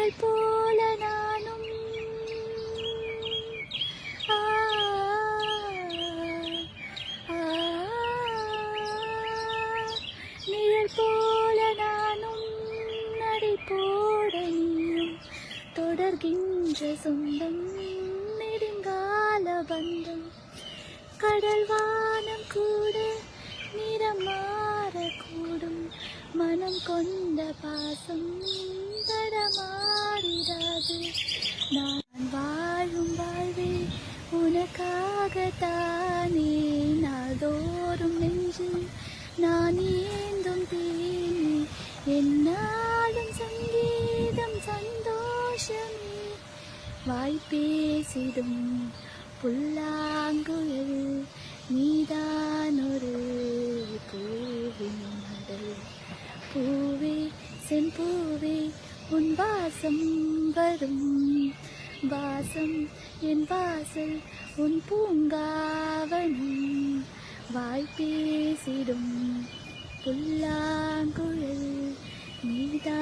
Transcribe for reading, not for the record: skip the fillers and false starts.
நிழல் போல நானும் ஆ, ஆ, நிழல் போல நானும் நடை போட நீயும் தொடர்கின்ற சொந்தம் நெடுங்கால பந்தம் கடல் வானம் கூட நிறம் மாறக்கூடும் மனம் கொண்ட பாசம் தடமாறிடாது நான் வாழும் வாழ்வே உனக்காகத்தானே நாள்தோறும் நெஞ்சில் நான் ஏந்தும் தேனே என்னாலும் சங்கீதம் சந்தோஷமே வாய் பேசிடும் புல்லாங்குழல் நீதான் ஒரு பூவின் மடல் பூவே செம்பூவே உன் வாசம் வரும் வாசம் என் வாசல் உன் பூங்காவனம் வாய் பேசிடும் புல்லாங்குழல் நீதான்